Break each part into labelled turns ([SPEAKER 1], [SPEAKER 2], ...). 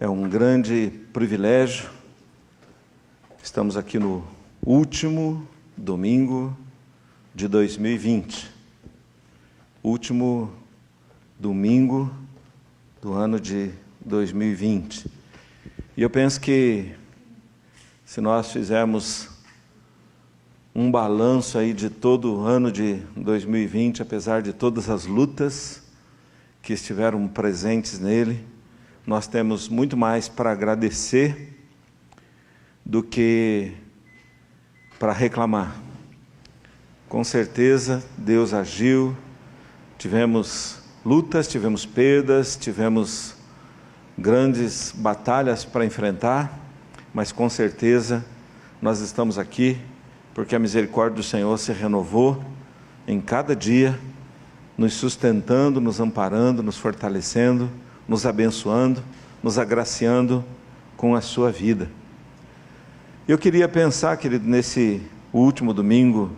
[SPEAKER 1] É um grande privilégio. Estamos aqui no último domingo de 2020. Último domingo do ano de 2020. E eu penso que se nós fizermos um balanço aí de todo o ano de 2020, apesar de todas as lutas que estiveram presentes nele, nós temos muito mais para agradecer do que para reclamar. Com certeza Deus agiu, tivemos lutas, tivemos perdas, tivemos grandes batalhas para enfrentar, mas com certeza nós estamos aqui porque a misericórdia do Senhor se renovou em cada dia, nos sustentando, nos amparando, nos fortalecendo, nos abençoando, nos agraciando com a sua vida. Eu queria pensar, querido, nesse último domingo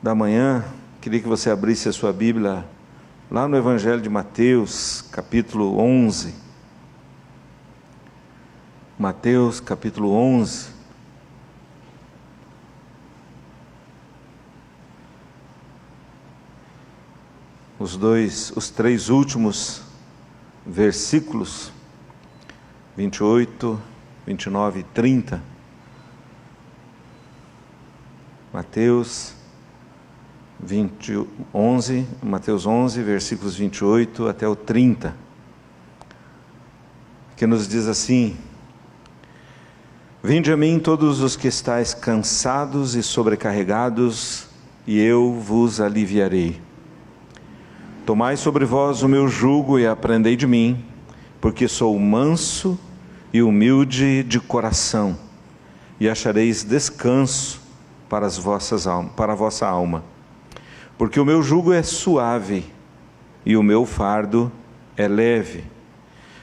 [SPEAKER 1] da manhã, queria que você abrisse a sua Bíblia lá no Evangelho de Mateus, capítulo 11. Mateus, capítulo 11. Os três últimos versículos, 28, 29 e 30. Mateus 11, versículos 28 até o 30, que nos diz assim: Vinde a mim todos os que estáis cansados e sobrecarregados, e eu vos aliviarei. Tomai sobre vós o meu jugo e aprendei de mim, porque sou manso e humilde de coração, e achareis descanso para a vossa alma. Porque o meu jugo é suave e o meu fardo é leve.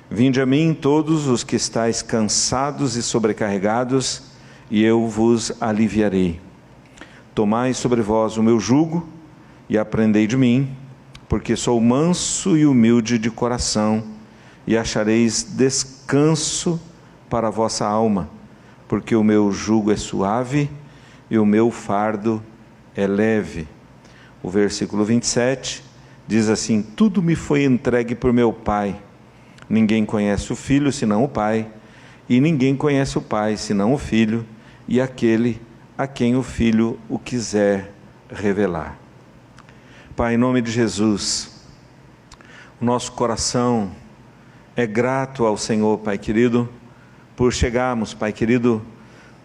[SPEAKER 1] Vinde a mim todos os que estáis cansados e sobrecarregados, e eu vos aliviarei. Tomai sobre vós o meu jugo e aprendei de mim, porque sou manso e humilde de coração, e achareis descanso para a vossa alma, porque o meu jugo é suave e o meu fardo é leve. O versículo 27 diz assim: Tudo me foi entregue por meu Pai. Ninguém conhece o Filho senão o Pai, e ninguém conhece o Pai senão o Filho, e aquele a quem o Filho o quiser revelar. Pai, em nome de Jesus, o nosso coração é grato ao Senhor, Pai querido, por chegarmos, Pai querido,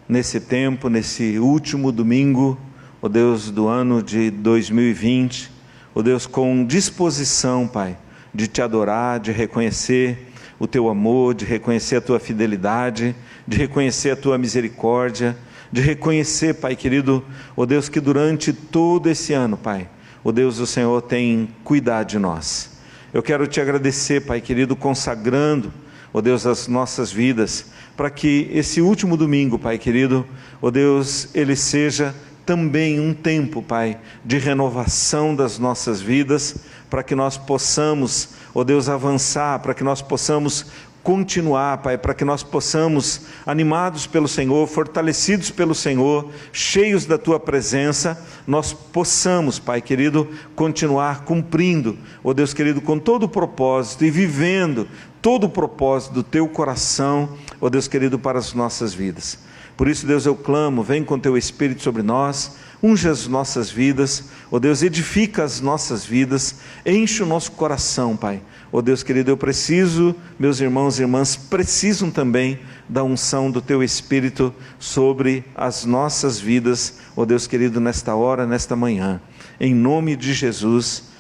[SPEAKER 1] nesse tempo, nesse último domingo, ó Deus, do ano de 2020, ó Deus, com disposição, Pai, de te adorar, de reconhecer o teu amor, de reconhecer a tua fidelidade, de reconhecer a tua misericórdia, de reconhecer, Pai querido, ó Deus, que durante todo esse ano, Pai, ó Deus, o Senhor tem cuidado de nós. Eu quero te agradecer, Pai querido, consagrando, ó Deus, as nossas vidas, para que esse último domingo, Pai querido, ó Deus, ele seja também um tempo, Pai, de renovação das nossas vidas, para que nós possamos, ó Deus, avançar, para que nós possamos continuar, Pai, para que nós possamos, animados pelo Senhor, fortalecidos pelo Senhor, cheios da Tua presença, nós possamos, Pai querido, continuar cumprindo, ó Deus querido, com todo o propósito e vivendo todo o propósito do Teu coração, ó Deus querido, para as nossas vidas. Por isso, Deus, eu clamo, vem com Teu Espírito sobre nós, unge as nossas vidas, ó Deus, edifica as nossas vidas, enche o nosso coração, Pai. Ó Deus querido, eu preciso, meus irmãos e irmãs precisam também da unção do Teu Espírito sobre as nossas vidas, ó Deus querido, nesta hora, nesta manhã. Em nome de Jesus,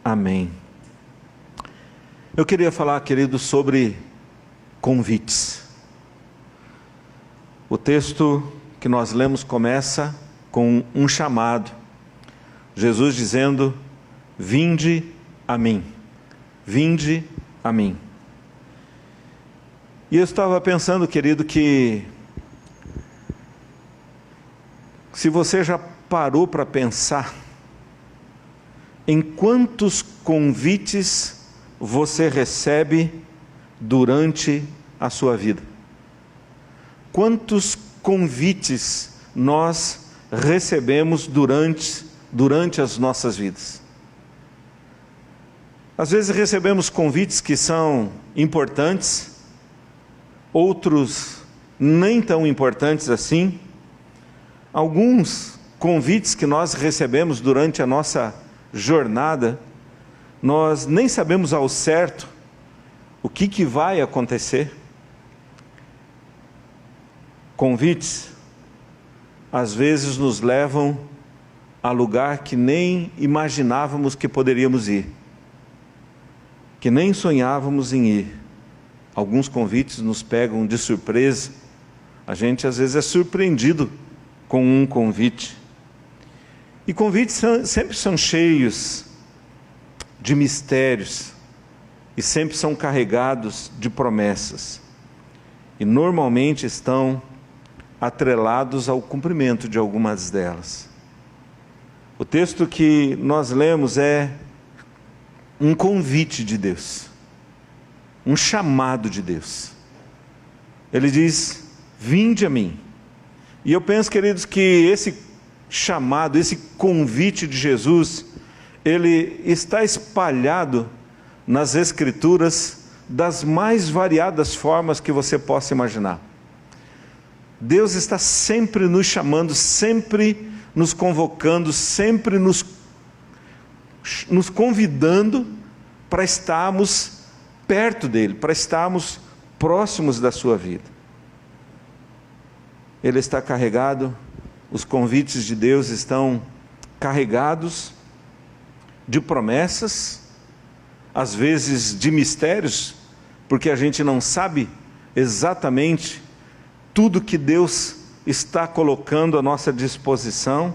[SPEAKER 1] amém. Eu queria falar, querido, sobre convites. O texto que nós lemos começa com um chamado. Jesus dizendo: Vinde a mim. Vinde a mim. E eu estava pensando, querido, que se você já parou para pensar em quantos convites você recebe durante a sua vida? Quantos convites nós recebemos durante as nossas vidas? Às vezes recebemos convites que são importantes, outros nem tão importantes assim. Alguns convites que nós recebemos durante a nossa jornada, nós nem sabemos ao certo o que vai acontecer. Convites, às vezes, nos levam a lugar que nem imaginávamos que poderíamos ir, que nem sonhávamos em ir. Alguns convites nos pegam de surpresa. A gente, às vezes, é surpreendido com um convite. E convites sempre são cheios de mistérios e sempre são carregados de promessas. E normalmente estão atrelados ao cumprimento de algumas delas. O texto que nós lemos é um convite de Deus, um chamado de Deus. Ele diz: vinde a mim. E eu penso, queridos, que esse chamado, esse convite de Jesus, ele está espalhado nas Escrituras das mais variadas formas que você possa imaginar. Deus está sempre nos chamando, sempre nos convocando, sempre nos convidando para estarmos perto dele, para estarmos próximos da sua vida. Ele está carregado, os convites de Deus estão carregados de promessas, às vezes de mistérios, porque a gente não sabe exatamente tudo que Deus está colocando à nossa disposição.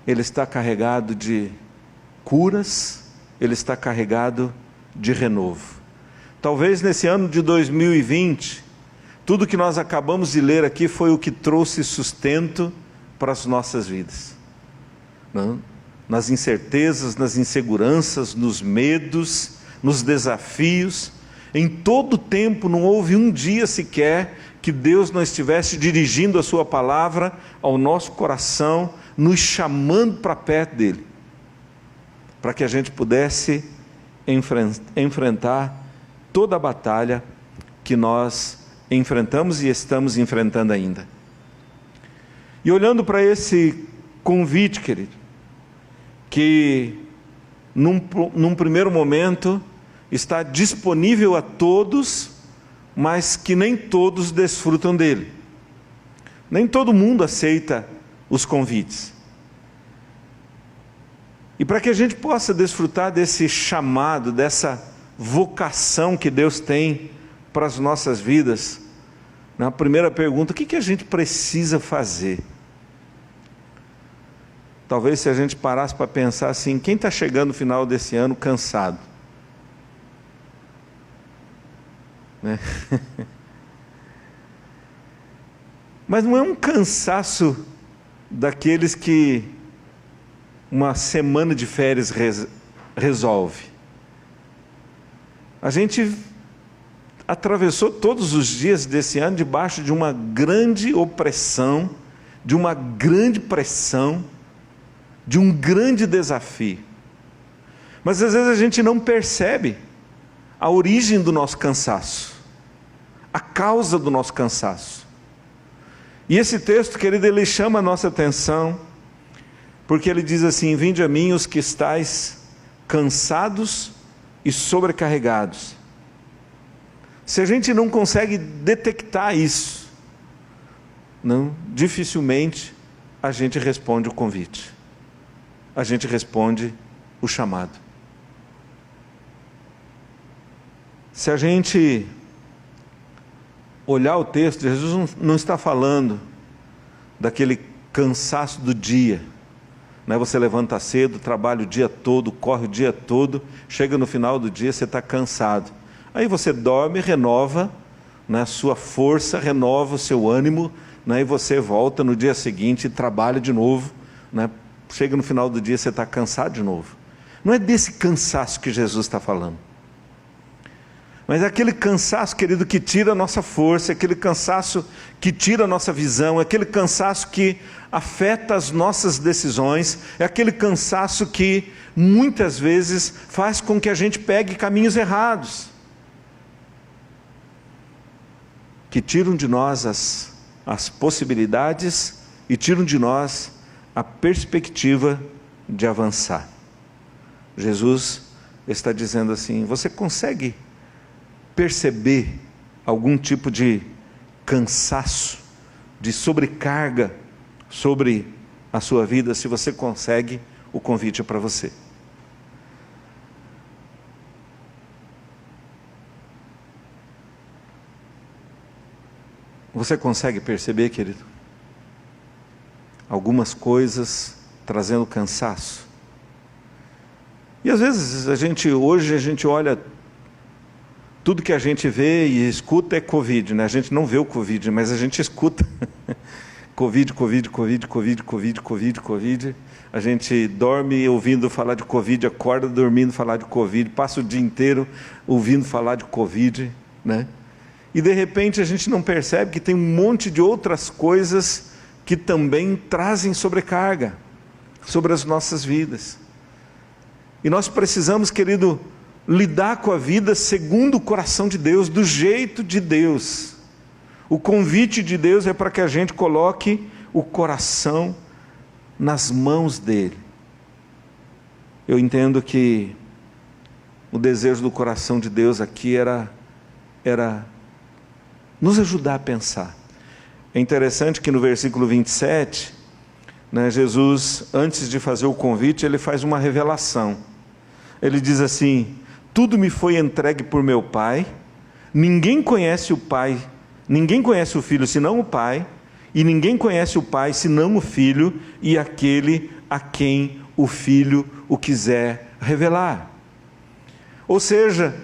[SPEAKER 1] Ele está carregado de curas, ele está carregado de renovo. Talvez nesse ano de 2020, tudo que nós acabamos de ler aqui foi o que trouxe sustento para as nossas vidas. Não? Nas incertezas, nas inseguranças, nos medos, nos desafios. Em todo o tempo não houve um dia sequer que Deus não estivesse dirigindo a sua palavra ao nosso coração, nos chamando para perto dele, para que a gente pudesse enfrentar toda a batalha que nós enfrentamos e estamos enfrentando ainda. E olhando para esse convite, querido, que num primeiro momento está disponível a todos, mas que nem todos desfrutam dele. Nem todo mundo aceita os convites. E para que a gente possa desfrutar desse chamado, dessa vocação que Deus tem para as nossas vidas, na primeira pergunta: o que a gente precisa fazer? Talvez se a gente parasse para pensar assim, quem está chegando no final desse ano cansado? Né? Mas não é um cansaço daqueles que uma semana de férias resolve. A gente atravessou todos os dias desse ano debaixo de uma grande opressão, de uma grande pressão, de um grande desafio. Mas às vezes a gente não percebe a origem do nosso cansaço, a causa do nosso cansaço. E esse texto, querido, ele chama a nossa atenção, porque ele diz assim: vinde a mim os que estáis cansados e sobrecarregados. Se a gente não consegue detectar isso, dificilmente a gente responde o convite, a gente responde o chamado. Se a gente olhar o texto, Jesus não está falando daquele cansaço do dia, né? Você levanta cedo, trabalha o dia todo, corre o dia todo, chega no final do dia, você está cansado. Aí você dorme, renova, né, a sua força, renova o seu ânimo, né, e você volta no dia seguinte e trabalha de novo, né? Chega no final do dia, você está cansado de novo. Não é desse cansaço que Jesus está falando. Mas é aquele cansaço, querido, que tira a nossa força, aquele cansaço que tira a nossa visão, aquele cansaço que afeta as nossas decisões, é aquele cansaço que muitas vezes faz com que a gente pegue caminhos errados, que tiram de nós as possibilidades e tiram de nós a perspectiva de avançar. Jesus está dizendo assim: você consegue perceber algum tipo de cansaço, de sobrecarga sobre a sua vida? Se você consegue, o convite é para você. Você consegue perceber, querido, algumas coisas trazendo cansaço? E às vezes hoje a gente olha, tudo que a gente vê e escuta é Covid, né? A gente não vê o Covid, mas a gente escuta Covid. A gente dorme ouvindo falar de Covid, acorda dormindo falar de Covid, passa o dia inteiro ouvindo falar de Covid, né? E de repente a gente não percebe que tem um monte de outras coisas que também trazem sobrecarga sobre as nossas vidas. E nós precisamos, querido, lidar com a vida segundo o coração de Deus, do jeito de Deus. O convite de Deus é para que a gente coloque o coração nas mãos dele. Eu entendo que o desejo do coração de Deus aqui era nos ajudar a pensar. É interessante que no versículo 27, né, Jesus, antes de fazer o convite, ele faz uma revelação. Ele diz assim: tudo me foi entregue por meu Pai, ninguém conhece o Pai, ninguém conhece o Filho senão o Pai, e ninguém conhece o Pai senão o Filho e aquele a quem o Filho o quiser revelar. Ou seja,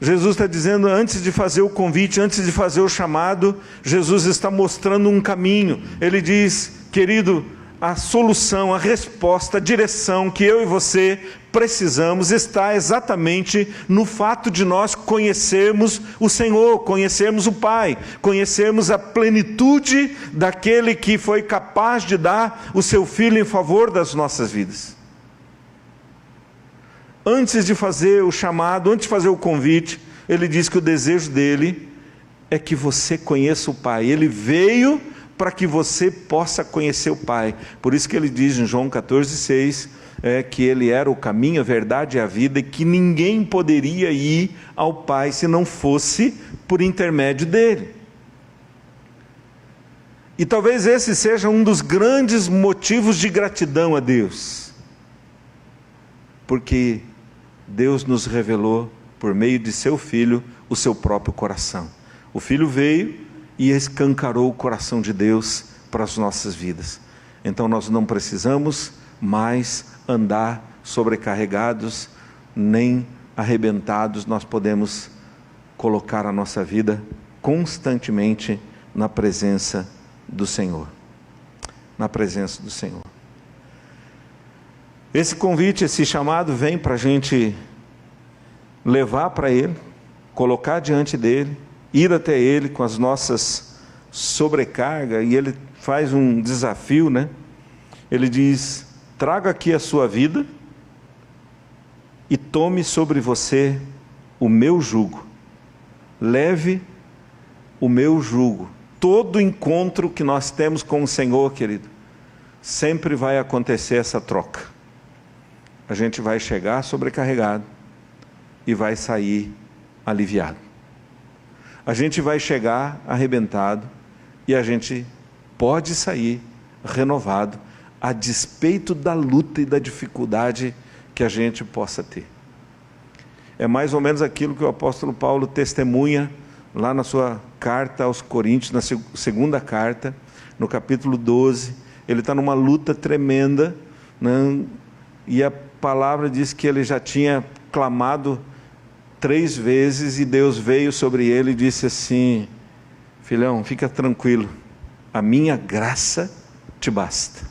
[SPEAKER 1] Jesus está dizendo, antes de fazer o convite, antes de fazer o chamado, Jesus está mostrando um caminho. Ele diz: querido, a solução, a resposta, a direção que eu e você precisamos está exatamente no fato de nós conhecermos o Senhor, conhecermos o Pai, conhecermos a plenitude daquele que foi capaz de dar o seu Filho em favor das nossas vidas. Antes de fazer o chamado, antes de fazer o convite, ele diz que o desejo dele é que você conheça o Pai. Ele veio para que você possa conhecer o Pai. Por isso que ele diz em João 14,6, que ele era o caminho, a verdade e a vida, e que ninguém poderia ir ao Pai se não fosse por intermédio dele. E talvez esse seja um dos grandes motivos de gratidão a Deus, porque Deus nos revelou, por meio de seu Filho, o seu próprio coração. O Filho veio e escancarou o coração de Deus para as nossas vidas. Então nós não precisamos mais andar sobrecarregados, nem arrebentados. Nós podemos colocar a nossa vida constantemente na presença do Senhor. Na presença do Senhor. Esse convite, esse chamado vem para a gente levar para Ele, colocar diante dEle, ir até Ele com as nossas sobrecargas, e Ele faz um desafio, né? Ele diz: traga aqui a sua vida e tome sobre você o meu jugo, leve o meu jugo. Todo encontro que nós temos com o Senhor, querido, sempre vai acontecer essa troca. A gente vai chegar sobrecarregado e vai sair aliviado. A gente vai chegar arrebentado e a gente pode sair renovado, a despeito da luta e da dificuldade que a gente possa ter. É mais ou menos aquilo que o apóstolo Paulo testemunha lá na sua carta aos Coríntios, na segunda carta, no capítulo 12. Ele está numa luta tremenda, né? E a palavra diz que ele já tinha clamado 3 vezes e Deus veio sobre ele e disse assim: filhão, fica tranquilo, a minha graça te basta,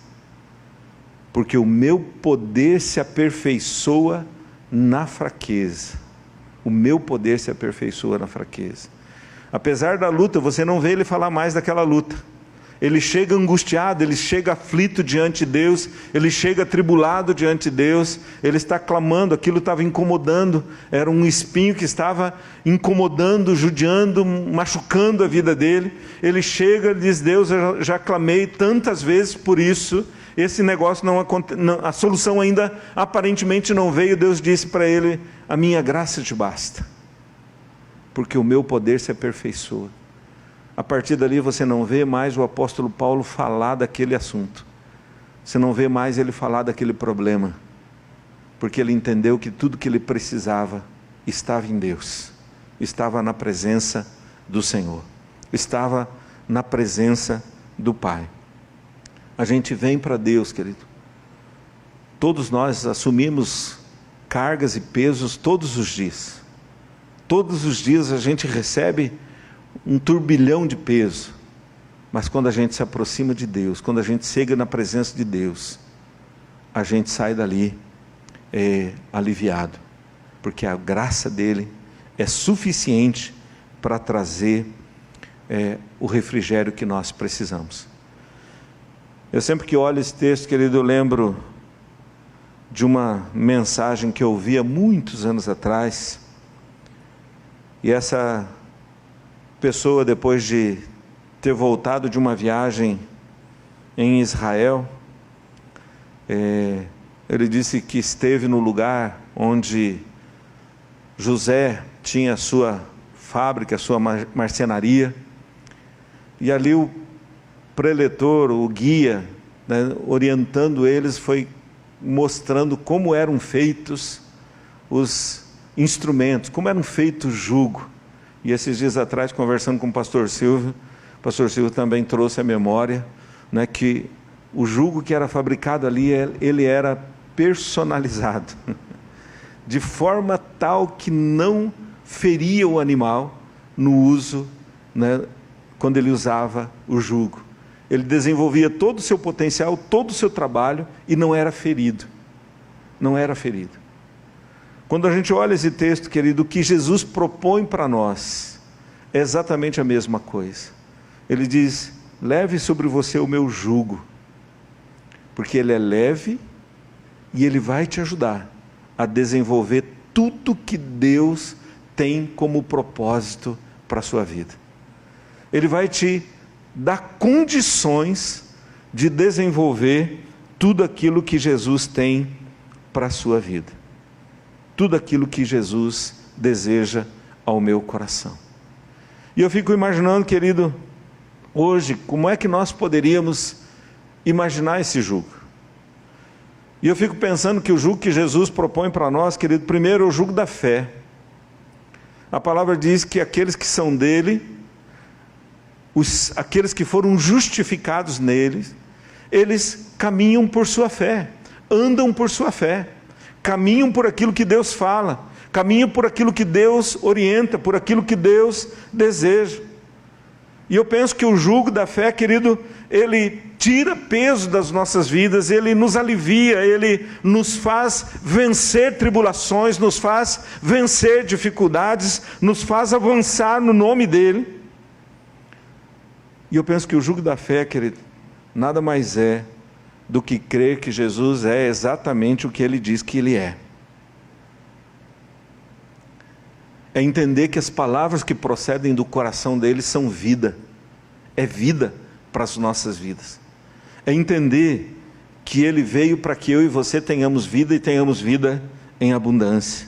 [SPEAKER 1] porque o meu poder se aperfeiçoa na fraqueza. O meu poder se aperfeiçoa na fraqueza. Apesar da luta, você não vê ele falar mais daquela luta. Ele chega angustiado, ele chega aflito diante de Deus, ele chega atribulado diante de Deus, ele está clamando, aquilo estava incomodando, era um espinho que estava incomodando, judiando, machucando a vida dele. Ele chega e diz: Deus, eu já clamei tantas vezes por isso, esse negócio a solução ainda aparentemente não veio. Deus disse para ele: a minha graça te basta, porque o meu poder se aperfeiçoa. A partir dali você não vê mais o apóstolo Paulo falar daquele assunto. Você não vê mais ele falar daquele problema. Porque ele entendeu que tudo que ele precisava estava em Deus. Estava na presença do Senhor. Estava na presença do Pai. A gente vem para Deus, querido. Todos nós assumimos cargas e pesos todos os dias. Todos os dias a gente recebe um turbilhão de peso, mas quando a gente se aproxima de Deus, quando a gente chega na presença de Deus, a gente sai dali aliviado, porque a graça dele é suficiente para trazer o refrigério que nós precisamos. Eu sempre que olho esse texto, querido, eu lembro de uma mensagem que eu ouvi há muitos anos atrás, e essa pessoa, depois de ter voltado de uma viagem em Israel, ele disse que esteve no lugar onde José tinha a sua fábrica, a sua marcenaria, e ali o preletor, o guia, né, orientando eles, foi mostrando como eram feitos os instrumentos, como eram feitos o jugo. E esses dias atrás, conversando com o pastor Silvio também trouxe à memória, né, que o jugo que era fabricado ali, ele era personalizado, de forma tal que não feria o animal no uso, né, quando ele usava o jugo. Ele desenvolvia todo o seu potencial, todo o seu trabalho, e não era ferido. Não era ferido. Quando a gente olha esse texto, querido, o que Jesus propõe para nós é exatamente a mesma coisa. Ele diz: leve sobre você o meu jugo, porque ele é leve e ele vai te ajudar a desenvolver tudo que Deus tem como propósito para a sua vida. Ele vai te dar condições de desenvolver tudo aquilo que Jesus tem para a sua vida. Tudo aquilo que Jesus deseja ao meu coração. E eu fico imaginando, querido, hoje, como é que nós poderíamos imaginar esse jugo? E eu fico pensando que o jugo que Jesus propõe para nós, querido, primeiro é o jugo da fé. A palavra diz que aqueles que são dele, aqueles que foram justificados nele, eles caminham por sua fé, andam por sua fé. Caminham por aquilo que Deus fala, caminham por aquilo que Deus orienta, por aquilo que Deus deseja. E eu penso que o jugo da fé, querido, ele tira peso das nossas vidas, ele nos alivia, ele nos faz vencer tribulações, nos faz vencer dificuldades, nos faz avançar no nome dele. E eu penso que o jugo da fé, querido, nada mais é do que crer que Jesus é exatamente o que ele diz que ele é. É entender que as palavras que procedem do coração dele são vida. É vida para as nossas vidas. É entender que ele veio para que eu e você tenhamos vida e tenhamos vida em abundância.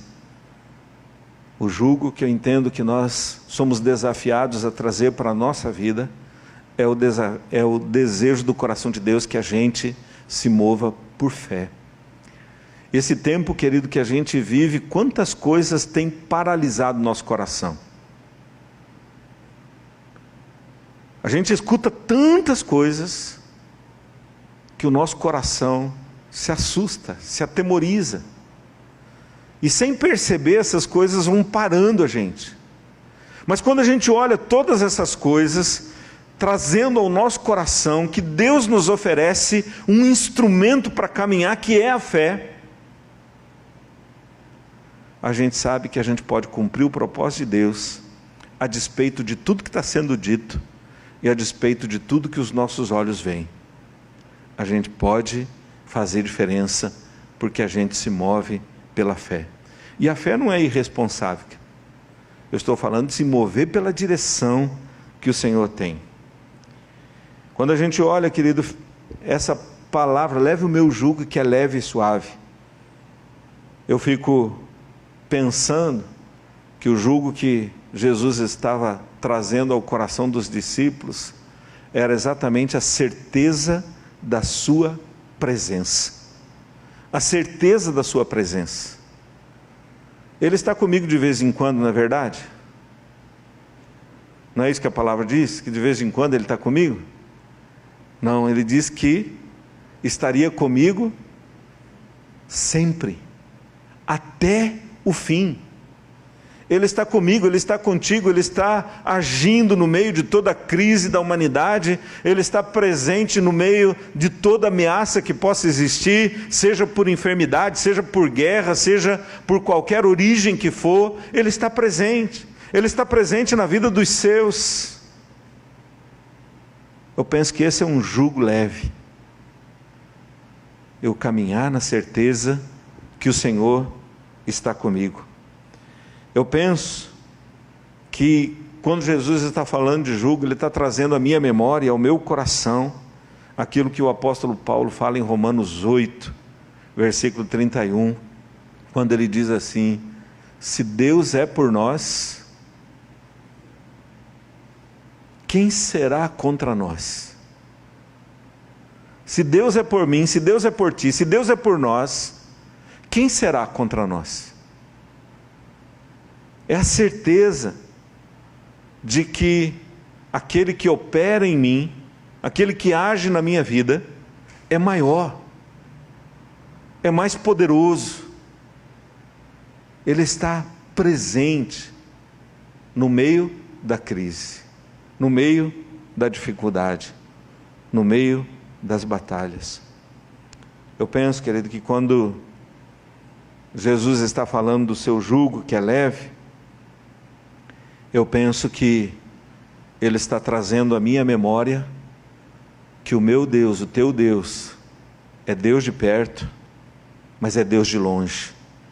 [SPEAKER 1] O jugo que eu entendo que nós somos desafiados a trazer para a nossa vida é o desejo do coração de Deus que a gente se mova por fé. Esse tempo, querido, que a gente vive, quantas coisas tem paralisado nosso coração? A gente escuta tantas coisas que o nosso coração se assusta, se atemoriza. E sem perceber, essas coisas vão parando a gente. Mas quando a gente olha todas essas coisas, trazendo ao nosso coração que Deus nos oferece um instrumento para caminhar, que é a fé. a gente sabe que a gente pode cumprir o propósito de Deus, a despeito de tudo que está sendo dito, e a despeito de tudo que os nossos olhos veem. A gente pode fazer diferença, porque a gente se move pela fé. E a fé não é irresponsável. Eu estou falando de se mover pela direção que o Senhor tem. Quando a gente olha, querido, essa palavra, leve o meu jugo que é leve e suave. Eu fico pensando que o jugo que Jesus estava trazendo ao coração dos discípulos era exatamente a certeza da sua presença. A certeza da sua presença. Ele está comigo de vez em quando, não é verdade? Não é isso que a palavra diz? Que de vez em quando Ele está comigo? Não, Ele diz que estaria comigo sempre, até o fim. Ele está comigo, Ele está contigo, Ele está agindo no meio de toda a crise da humanidade, Ele está presente no meio de toda ameaça que possa existir, seja por enfermidade, seja por guerra, seja por qualquer origem que for, Ele está presente na vida dos seus. Eu penso que esse é um jugo leve, eu caminhar na certeza que o Senhor está comigo. Eu penso que quando Jesus está falando de jugo, Ele está trazendo à minha memória, ao meu coração, aquilo que o apóstolo Paulo fala em Romanos 8, versículo 31, quando ele diz assim: se Deus é por nós, quem será contra nós? Se Deus é por mim, se Deus é por ti, se Deus é por nós, quem será contra nós? É a certeza de que aquele que opera em mim, aquele que age na minha vida, é maior, é mais poderoso. Ele está presente no meio da crise, no meio da dificuldade, no meio das batalhas. Eu penso, querido, que quando Jesus está falando do seu jugo que é leve, eu penso que Ele está trazendo à minha memória que o meu Deus, o teu Deus, é Deus de perto, mas é Deus de longe.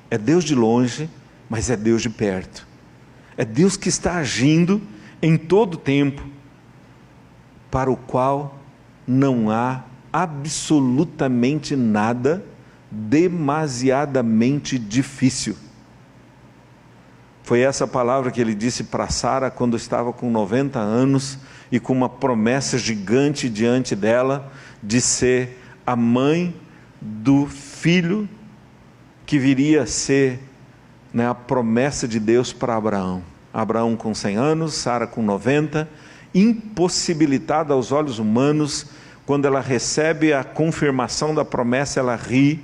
[SPEAKER 1] É Deus de longe, mas é Deus de perto. É Deus que está agindo em todo tempo, para o qual não há absolutamente nada demasiadamente difícil. Foi essa palavra que Ele disse para Sara quando estava com 90 anos e com uma promessa gigante diante dela de ser a mãe do filho que viria a ser, a promessa de Deus para Abraão. Abraão com 100 anos, Sara com 90, impossibilitada aos olhos humanos. Quando ela recebe a confirmação da promessa, ela ri,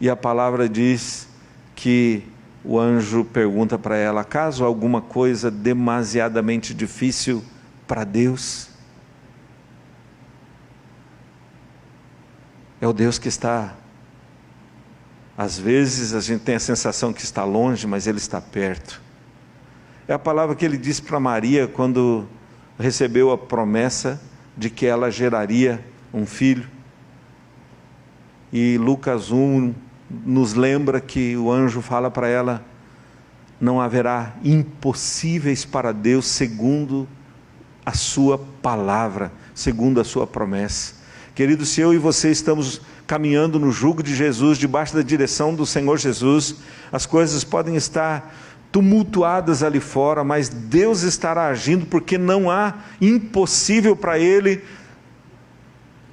[SPEAKER 1] e a palavra diz que o anjo pergunta para ela: acaso alguma coisa demasiadamente difícil para Deus? É o Deus que está, às vezes a gente tem a sensação que está longe, mas Ele está perto. É a palavra que Ele disse para Maria quando recebeu a promessa de que ela geraria um filho. E Lucas 1 nos lembra que o anjo fala para ela: não haverá impossíveis para Deus, segundo a sua palavra, segundo a sua promessa. Querido, se eu e você estamos caminhando no jugo de Jesus, debaixo da direção do Senhor Jesus, as coisas podem estar tumultuadas ali fora, mas Deus estará agindo, porque não há impossível para Ele,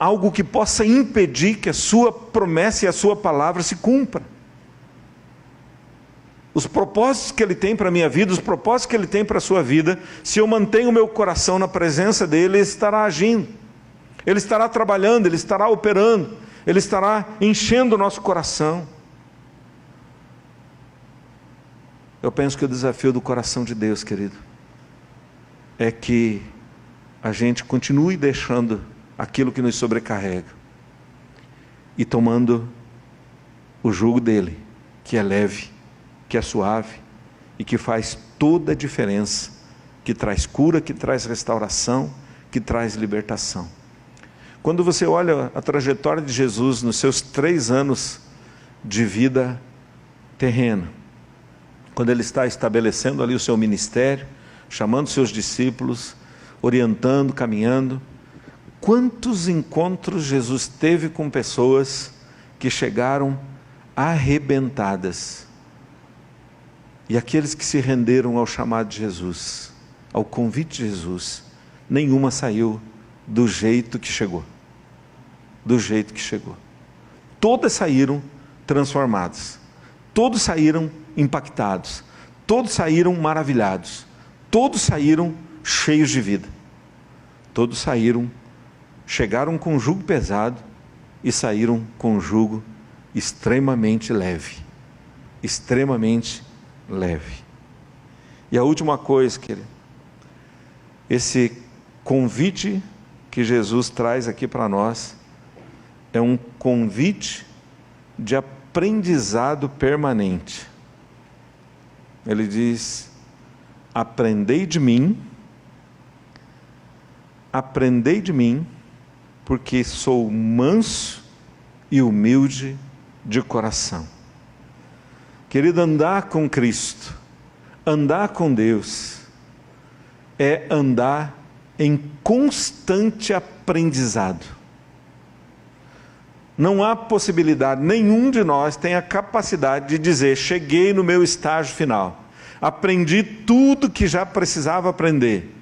[SPEAKER 1] algo que possa impedir que a sua promessa e a sua palavra se cumpra. Os propósitos que Ele tem para a minha vida, os propósitos que Ele tem para a sua vida, se eu mantenho o meu coração na presença dEle, Ele estará agindo, Ele estará trabalhando, Ele estará operando, Ele estará enchendo o nosso coração. Eu penso que o desafio do coração de Deus, querido, é que a gente continue deixando aquilo que nos sobrecarrega e tomando o jugo dEle, que é leve que é suave e que faz toda a diferença, que traz cura, que traz restauração, que traz libertação. Quando você olha a trajetória de Jesus nos seus 3 anos de vida terrena, quando ele está estabelecendo ali o seu ministério, chamando seus discípulos, orientando, caminhando, quantos encontros Jesus teve com pessoas que chegaram arrebentadas, e aqueles que se renderam ao chamado de Jesus, ao convite de Jesus, nenhuma saiu do jeito que chegou, todas saíram transformadas, todos saíram impactados, todos saíram maravilhados, todos saíram cheios de vida, todos chegaram com um jugo pesado e saíram com um jugo extremamente leve, E a última coisa, querido, esse convite que Jesus traz aqui para nós, é um convite de aprendizado permanente. Ele diz: aprendei de mim, porque sou manso e humilde de coração. Querido, andar com Cristo, andar com Deus, é andar em constante aprendizado. Não há possibilidade, nenhum de nós tem a capacidade de dizer: cheguei no meu estágio final, aprendi tudo que já precisava aprender.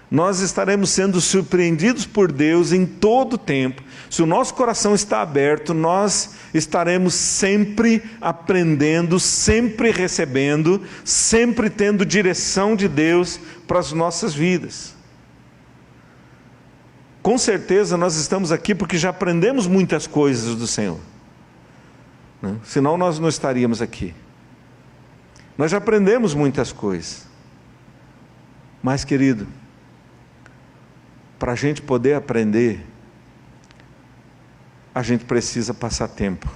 [SPEAKER 1] Nós estaremos sendo surpreendidos por Deus em todo o tempo. Se o nosso coração está aberto, nós estaremos sempre aprendendo, sempre recebendo, sempre tendo direção de Deus para as nossas vidas. Com certeza nós estamos aqui porque já aprendemos muitas coisas do Senhor, né? Senão nós não estaríamos aqui. Nós já aprendemos muitas coisas. Mas, querido, para a gente poder aprender, a gente precisa passar tempo,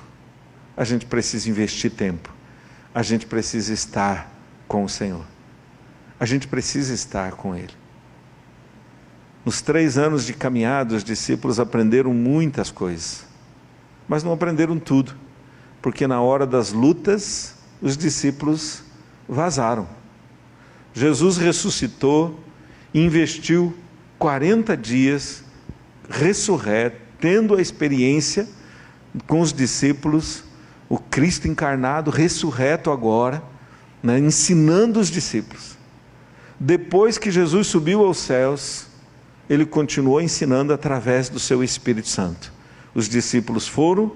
[SPEAKER 1] a gente precisa investir tempo, a gente precisa estar com o Senhor, a gente precisa estar com Ele. Nos 3 anos de caminhada, os discípulos aprenderam muitas coisas, mas não aprenderam tudo, porque na hora das lutas, os discípulos vazaram. Jesus ressuscitou e investiu 40 dias ressurreto, tendo a experiência com os discípulos, o Cristo encarnado, ressurreto agora, né, ensinando os discípulos. Depois que Jesus subiu aos céus, Ele continuou ensinando através do seu Espírito Santo. Os discípulos foram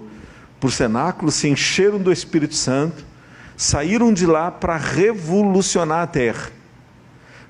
[SPEAKER 1] para o cenáculo, se encheram do Espírito Santo, saíram de lá para revolucionar a terra.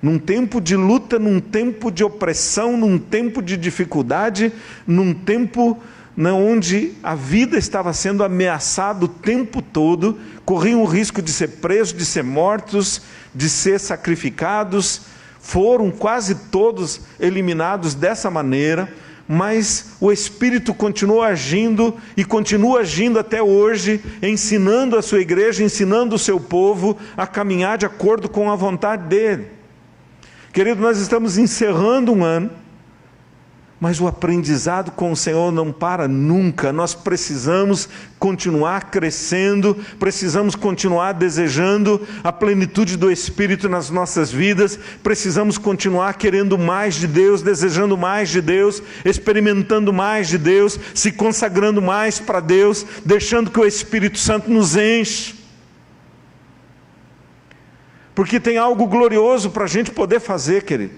[SPEAKER 1] Num tempo de luta, num tempo de opressão, num tempo de dificuldade, num tempo onde a vida estava sendo ameaçada o tempo todo, corriam o risco de ser presos, de ser mortos, de ser sacrificados. Foram quase todos eliminados dessa maneira, mas o Espírito continuou agindo e continua agindo até hoje, ensinando a sua igreja, ensinando o seu povo a caminhar de acordo com a vontade dEle. Querido, nós estamos encerrando um ano, mas o aprendizado com o Senhor não para nunca. Nós precisamos continuar crescendo, precisamos continuar desejando a plenitude do Espírito nas nossas vidas, precisamos continuar querendo mais de Deus, desejando mais de Deus, experimentando mais de Deus, se consagrando mais para Deus, deixando que o Espírito Santo nos enche. Porque tem algo glorioso para a gente poder fazer, querido.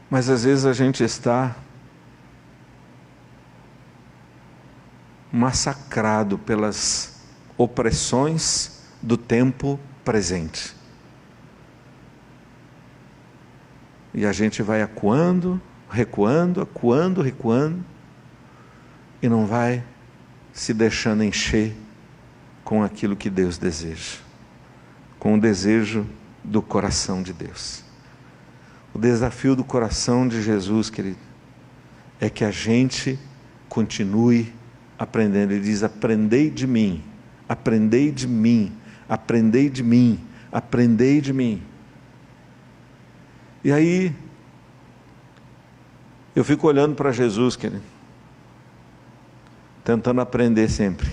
[SPEAKER 1] Mas às vezes a gente está massacrado pelas opressões do tempo presente. E a gente vai acuando, recuando, e não vai se deixando encher com aquilo que Deus deseja, com o desejo do coração de Deus. O desafio do coração de Jesus, querido, é que a gente continue aprendendo. Ele diz: aprendei de mim, aprendei de mim, aprendei de mim, aprendei de mim. E aí, eu fico olhando para Jesus, querido, tentando aprender sempre.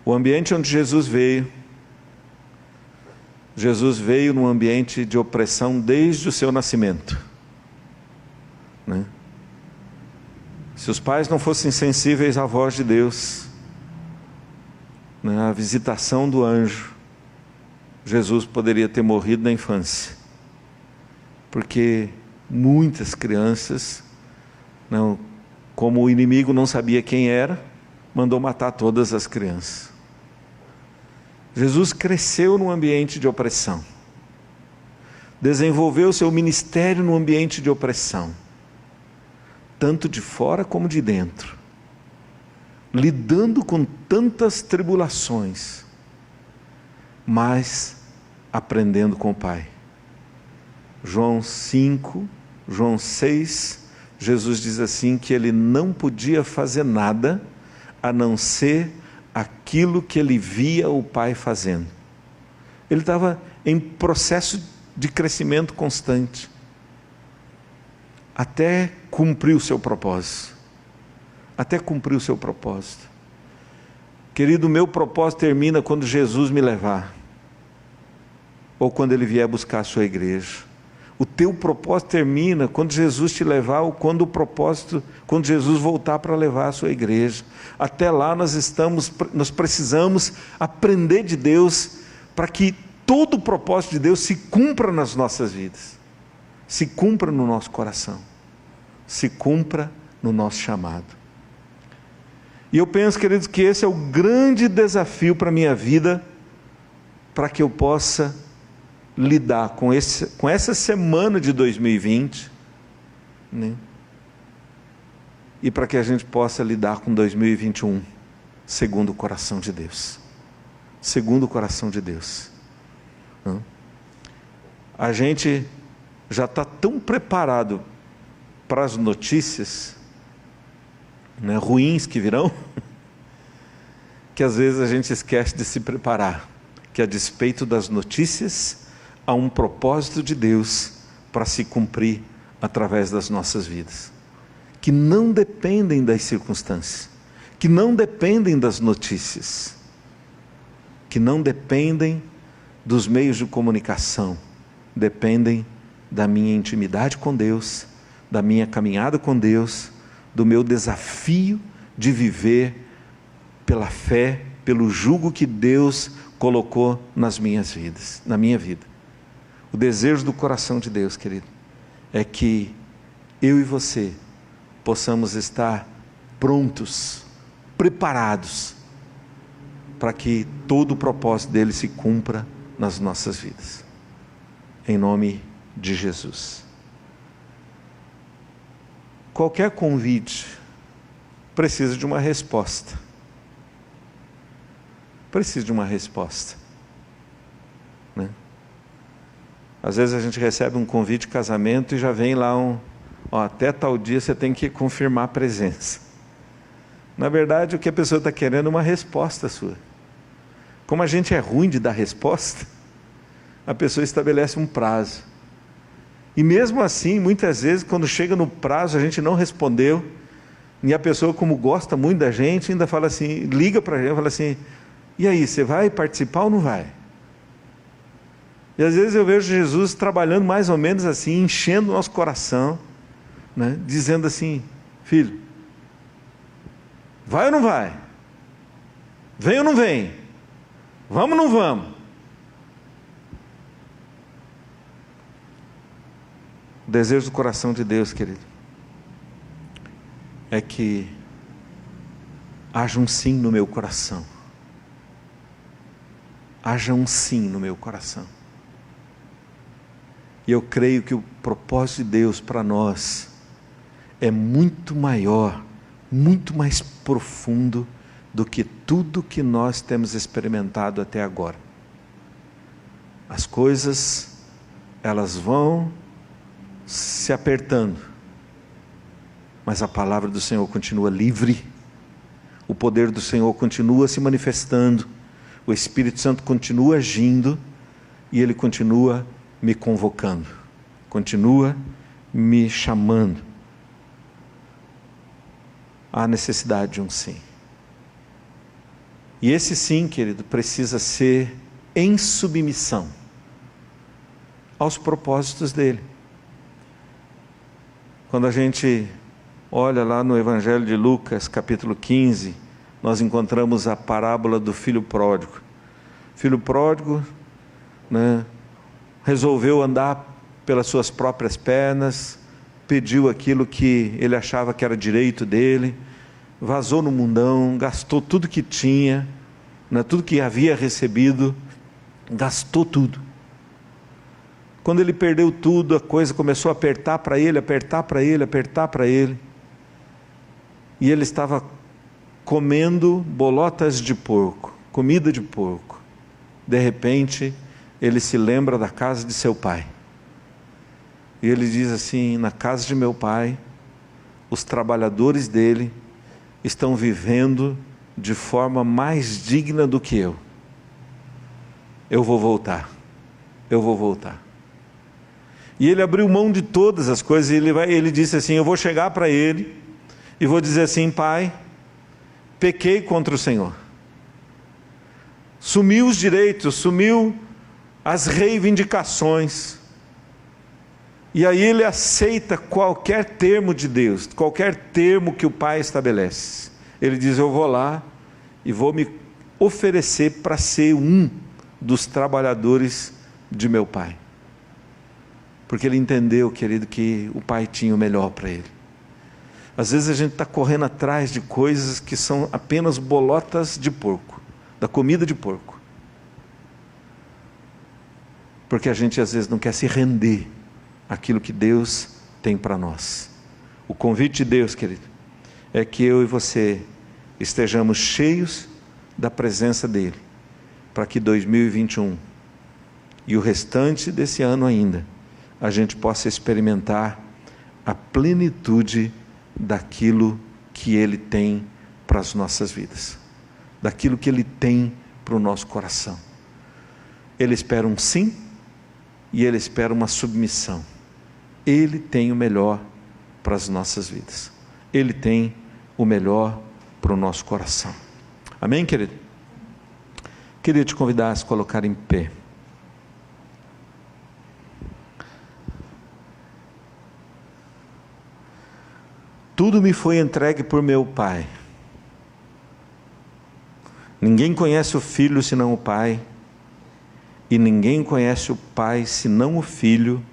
[SPEAKER 1] O ambiente onde Jesus veio num ambiente de opressão desde o seu nascimento, né? Se os pais não fossem sensíveis à voz de Deus, né, à visitação do anjo, Jesus poderia ter morrido na infância, porque muitas crianças, não, como o inimigo não sabia quem era, mandou matar todas as crianças. Jesus cresceu num ambiente de opressão, desenvolveu seu ministério num ambiente de opressão, tanto de fora como de dentro, lidando com tantas tribulações, mas aprendendo com o Pai. João 5, João 6, Jesus diz assim que ele não podia fazer nada a não ser aquilo que ele via o Pai fazendo. Ele estava em processo de crescimento constante, até cumprir o seu propósito. Até cumprir o seu propósito. Querido, o meu propósito termina quando Jesus me levar, ou quando Ele vier buscar a sua igreja. O teu propósito termina quando Jesus te levar, ou quando Jesus voltar para levar a sua igreja. Até lá nós precisamos aprender de Deus, para que todo o propósito de Deus se cumpra nas nossas vidas, se cumpra no nosso coração, se cumpra no nosso chamado. E eu penso, queridos, que esse é o grande desafio para a minha vida, para que eu possa lidar com essa semana de 2020, né? E para que a gente possa lidar com 2021, segundo o coração de Deus. Segundo o coração de Deus. A gente já está tão preparado para as notícias, né, ruins que virão, que às vezes a gente esquece de se preparar, que a despeito das notícias, há um propósito de Deus para se cumprir através das nossas vidas, que não dependem das circunstâncias, que não dependem das notícias, que não dependem dos meios de comunicação, dependem da minha intimidade com Deus, da minha caminhada com Deus, do meu desafio de viver pela fé, pelo jugo que Deus colocou na minha vida. O desejo do coração de Deus, querido, é que eu e você possamos estar prontos, preparados, para que todo o propósito dele se cumpra nas nossas vidas. Em nome de Jesus. Qualquer convite precisa de uma resposta. Precisa de uma resposta, né? Às vezes a gente recebe um convite de casamento e já vem lá até tal dia você tem que confirmar a presença. Na verdade, o que a pessoa está querendo é uma resposta sua. Como a gente é ruim de dar resposta, a pessoa estabelece um prazo. E mesmo assim, muitas vezes, quando chega no prazo, a gente não respondeu, e a pessoa, como gosta muito da gente, ainda fala assim, liga para a gente, fala assim, e aí, você vai participar ou não vai? E às vezes eu vejo Jesus trabalhando mais ou menos assim, enchendo o nosso coração, né? Dizendo assim, filho, vai ou não vai? Vem ou não vem? Vamos ou não vamos? O desejo do coração de Deus, querido, é que haja um sim no meu coração. Haja um sim no meu coração. E eu creio que o propósito de Deus para nós é muito maior, muito mais profundo do que tudo que nós temos experimentado até agora. As coisas, elas vão se apertando, mas a palavra do Senhor continua livre, o poder do Senhor continua se manifestando, o Espírito Santo continua agindo e Ele continua me convocando, continua me chamando. Há necessidade de um sim. E esse sim, querido, precisa ser em submissão aos propósitos dele. Quando a gente olha lá no Evangelho de Lucas, capítulo 15, nós encontramos a parábola do filho pródigo. O filho pródigo, resolveu andar pelas suas próprias pernas, pediu aquilo que ele achava que era direito dele, vazou no mundão, gastou tudo que tinha, tudo que havia recebido, gastou tudo. Quando ele perdeu tudo, a coisa começou a apertar para ele, apertar para ele, apertar para ele. E ele estava comendo bolotas de porco, comida de porco. De repente, ele se lembra da casa de seu pai. E ele diz assim: na casa de meu pai, os trabalhadores dele estão vivendo de forma mais digna do que eu. Eu vou voltar. Eu vou voltar. E ele abriu mão de todas as coisas, e ele disse assim: eu vou chegar para ele e vou dizer assim: pai, pequei contra o Senhor. Sumiu os direitos, sumiu as reivindicações. E aí ele aceita qualquer termo de Deus, qualquer termo que o pai estabelece. Ele diz: eu vou lá e vou me oferecer para ser um dos trabalhadores de meu pai. Porque ele entendeu, querido, que o pai tinha o melhor para ele. Às vezes a gente está correndo atrás de coisas que são apenas bolotas de porco, da comida de porco. Porque a gente às vezes não quer se render àquilo que Deus tem para nós. O convite de Deus, querido, é que eu e você estejamos cheios da presença dEle, para que 2021 e o restante desse ano ainda, a gente possa experimentar a plenitude daquilo que Ele tem para as nossas vidas, daquilo que Ele tem para o nosso coração. Ele espera um sim e Ele espera uma submissão. Ele tem o melhor para as nossas vidas. Ele tem o melhor para o nosso coração. Amém, querido? Queria te convidar a se colocar em pé. Tudo me foi entregue por meu Pai. Ninguém conhece o Filho senão o Pai, e ninguém conhece o Pai senão o Filho,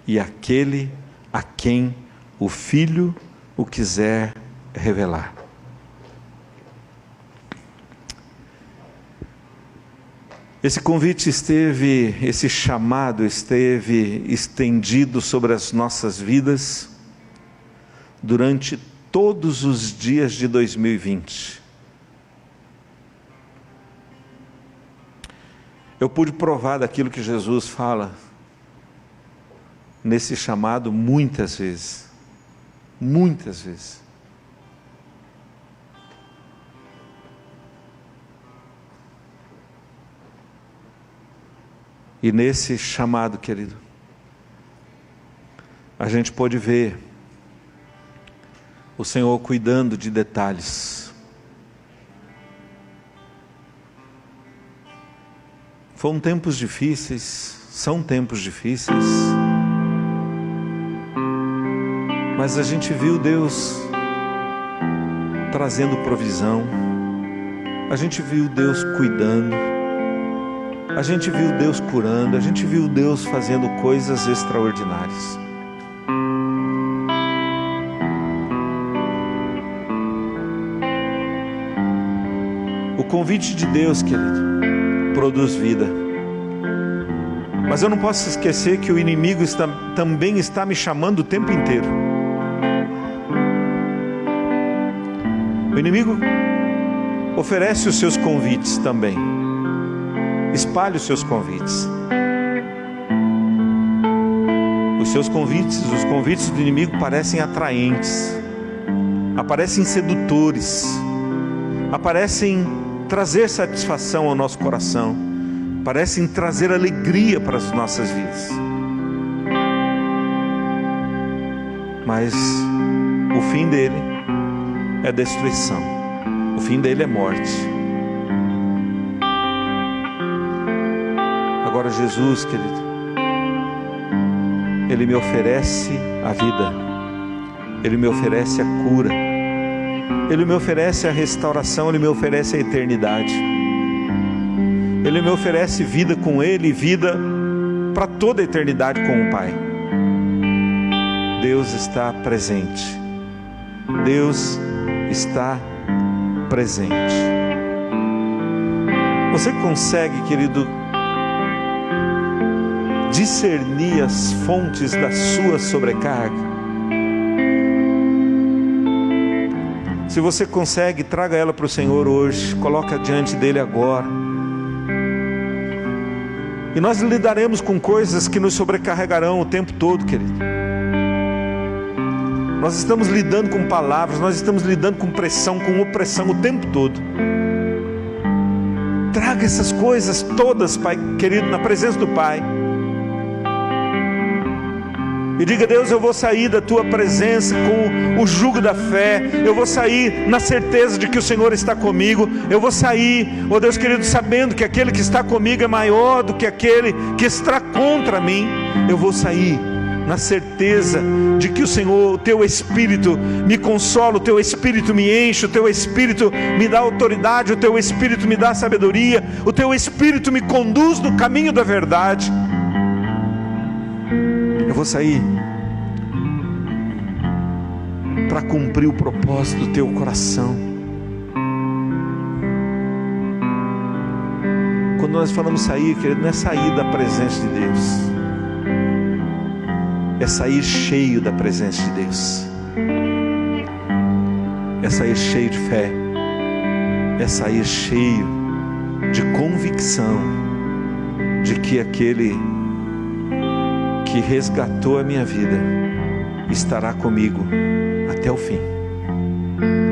[SPEAKER 1] e aquele a quem o Filho o quiser revelar. Esse convite esse chamado esteve estendido sobre as nossas vidas durante todos os dias de 2020. Eu pude provar daquilo que Jesus fala nesse chamado muitas vezes. Muitas vezes. E nesse chamado, querido, a gente pôde ver o Senhor cuidando de detalhes. Foram tempos difíceis, são tempos difíceis, mas a gente viu Deus trazendo provisão, a gente viu Deus cuidando, a gente viu Deus curando, a gente viu Deus fazendo coisas extraordinárias. O convite de Deus, querido, produz vida. Mas eu não posso esquecer que o inimigo também está me chamando o tempo inteiro. O inimigo oferece os seus convites também. Espalhe os seus convites. Os seus convites, os convites do inimigo parecem atraentes, aparecem sedutores. parecem trazer satisfação ao nosso coração, parecem trazer alegria para as nossas vidas. Mas o fim dele é destruição, o fim dele é morte. Agora Jesus, querido, Ele me oferece a vida, Ele me oferece a cura, Ele me oferece a restauração, Ele me oferece a eternidade. Ele me oferece vida com Ele, vida para toda a eternidade com o Pai. Deus está presente. Deus está presente. Você consegue, querido, discernir as fontes da sua sobrecarga? Se você consegue, traga ela para o Senhor hoje, coloca diante dele agora. E nós lidaremos com coisas que nos sobrecarregarão o tempo todo, querido. Nós estamos lidando com palavras, nós estamos lidando com pressão, com opressão o tempo todo. Traga essas coisas todas, Pai querido, na presença do Pai. E diga: Deus, eu vou sair da Tua presença com o jugo da fé. Eu vou sair na certeza de que o Senhor está comigo. Eu vou sair, ó Deus querido, sabendo que aquele que está comigo é maior do que aquele que está contra mim. Eu vou sair na certeza de que o Senhor, o Teu Espírito me consola, o Teu Espírito me enche, o Teu Espírito me dá autoridade, o Teu Espírito me dá sabedoria, o Teu Espírito me conduz no caminho da verdade. Eu vou sair para cumprir o propósito do Teu coração. Quando nós falamos sair, querido, não é sair da presença de Deus, é sair cheio da presença de Deus, é sair cheio de fé, é sair cheio de convicção de que aquele que resgatou a minha vida estará comigo até o fim,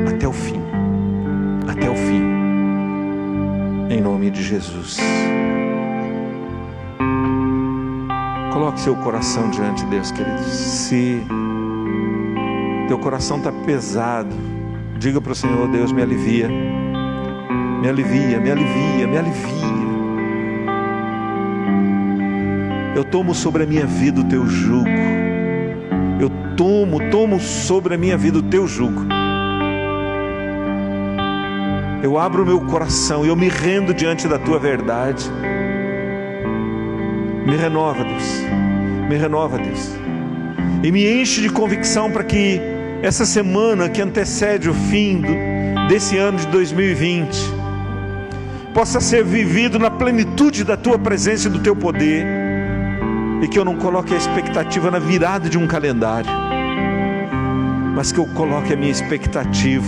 [SPEAKER 1] até o fim, até o fim, em nome de Jesus. Coloque seu coração diante de Deus, querido. Se teu coração está pesado, diga para o Senhor: Deus, me alivia, me alivia, me alivia, me alivia. Eu tomo sobre a minha vida o Teu jugo. Eu tomo sobre a minha vida o Teu jugo. Eu abro o meu coração e eu me rendo diante da Tua verdade. Me renova, Deus. Me renova, Deus. E me enche de convicção para que essa semana que antecede o fim desse ano de 2020 possa ser vivido na plenitude da Tua presença e do Teu poder. E que eu não coloque a expectativa na virada de um calendário, mas que eu coloque a minha expectativa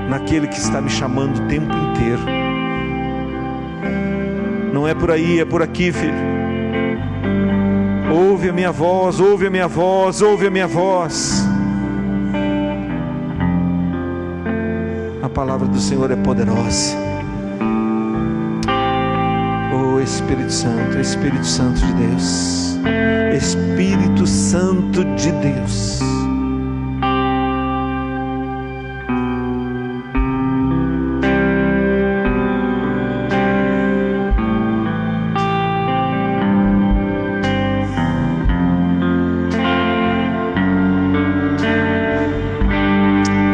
[SPEAKER 1] naquele que está me chamando o tempo inteiro. Não é por aí, é por aqui, filho. Ouve a minha voz, ouve a minha voz, ouve a minha voz. A palavra do Senhor é poderosa. Espírito Santo, Espírito Santo de Deus, Espírito Santo de Deus.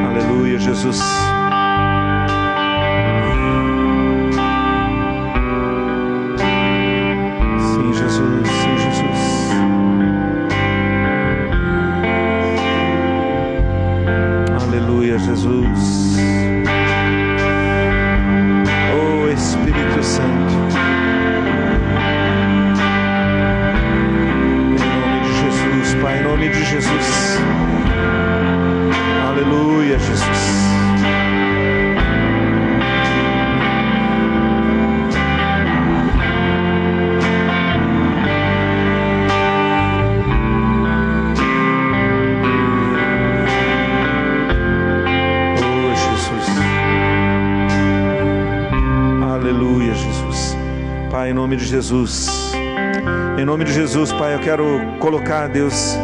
[SPEAKER 1] Aleluia, Jesus. Jesus, oh Espírito Santo, em nome de Jesus, Pai, em nome de Jesus, aleluia, Jesus. em nome de Jesus. Em nome de Jesus, Pai, eu quero colocar, Deus,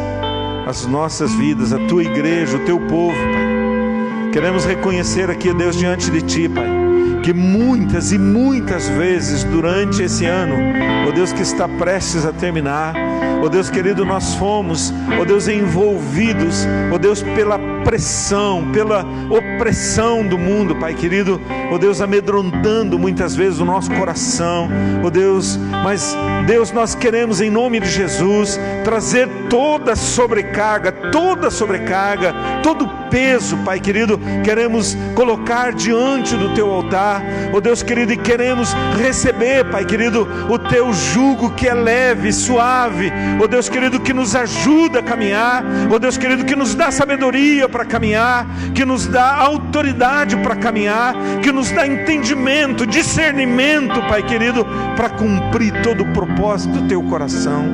[SPEAKER 1] as nossas vidas, a Tua igreja, o Teu povo, Pai. Queremos reconhecer aqui, Deus, diante de Ti, Pai, que muitas e muitas vezes durante esse ano, ó Deus, que está prestes a terminar, ó Deus querido, nós fomos, ó Deus, envolvidos, ó Deus, pela pressão, pela opressão do mundo, Pai querido, ó Deus, amedrontando muitas vezes o nosso coração, ó Deus, mas Deus, nós queremos em nome de Jesus trazer toda sobrecarga, todo peso, Pai querido, queremos colocar diante do Teu altar, ó Deus querido, e queremos receber, Pai querido, o Teu jugo que é leve, suave, ó Deus querido, que nos ajuda a caminhar, ó Deus querido, que nos dá sabedoria para caminhar, que nos dá autoridade para caminhar, que nos dá entendimento, discernimento, Pai querido, para cumprir todo o propósito do Teu coração.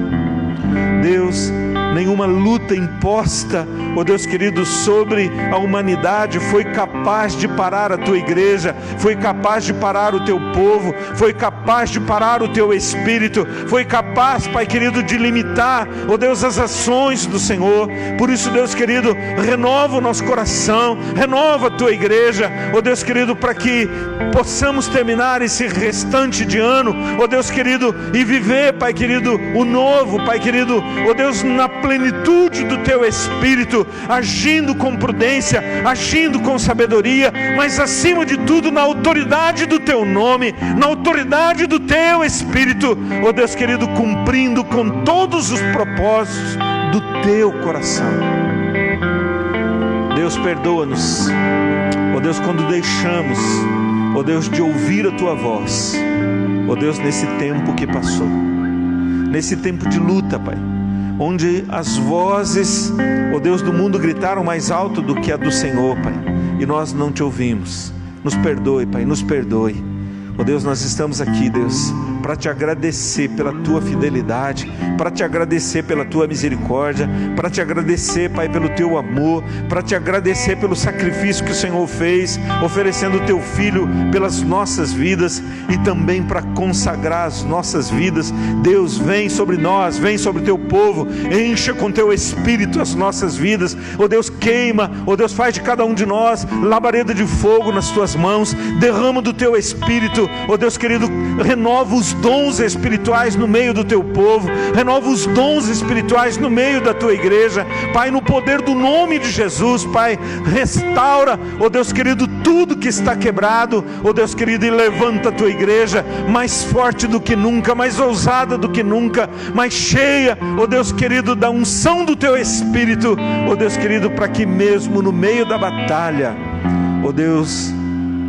[SPEAKER 1] Deus, nenhuma luta imposta, ó Deus querido, sobre a humanidade foi capaz de parar a Tua igreja, foi capaz de parar o Teu povo, foi capaz de parar o Teu Espírito, foi capaz, Pai querido, de limitar, ó Deus, as ações do Senhor. Por isso, Deus querido, renova o nosso coração, renova a Tua igreja, ó Deus querido, para que possamos terminar esse restante de ano, ó Deus querido, e viver, Pai querido, o novo, Pai querido, ó Deus, na plenitude do Teu Espírito, agindo com prudência, agindo com sabedoria, mas acima de tudo na autoridade do Teu nome, na autoridade do Teu Espírito, ó Deus querido, cumprindo com todos os propósitos do Teu coração. Deus, perdoa-nos, ó Deus, quando deixamos, ó Deus, de ouvir a Tua voz, ó Deus, nesse tempo que passou, nesse tempo de luta, Pai, onde as vozes, ó Deus, do mundo gritaram mais alto do que a do Senhor, Pai, e nós não Te ouvimos. Nos perdoe, Pai, nos perdoe. Ó Deus, nós estamos aqui, Deus, para Te agradecer pela Tua fidelidade, para Te agradecer pela Tua misericórdia, para Te agradecer, Pai, pelo Teu amor, para Te agradecer pelo sacrifício que o Senhor fez, oferecendo o Teu Filho pelas nossas vidas, e também para consagrar as nossas vidas. Deus, vem sobre nós, vem sobre o Teu povo, encha com Teu Espírito as nossas vidas, ó Deus, queima, ó Deus, faz de cada um de nós labareda de fogo nas Tuas mãos, derrama do Teu Espírito, ó Deus querido, renova os dons espirituais no meio do Teu povo, renova os dons espirituais no meio da Tua igreja, Pai, no poder do nome de Jesus, Pai, restaura, ó Deus querido, tudo que está quebrado, ó Deus querido, e levanta a Tua igreja mais forte do que nunca, mais ousada do que nunca, mais cheia, ó Deus querido, da unção do Teu Espírito, ó Deus querido, para que mesmo no meio da batalha, ó Deus,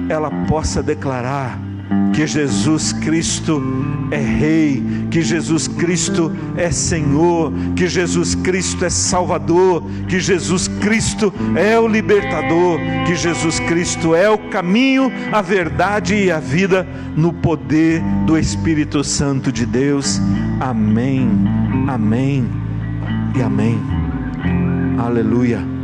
[SPEAKER 1] ela possa declarar que Jesus Cristo é Rei, que Jesus Cristo é Senhor, que Jesus Cristo é Salvador, que Jesus Cristo é o Libertador, que Jesus Cristo é o caminho, a verdade e a vida, no poder do Espírito Santo de Deus. Amém, amém e amém. Aleluia.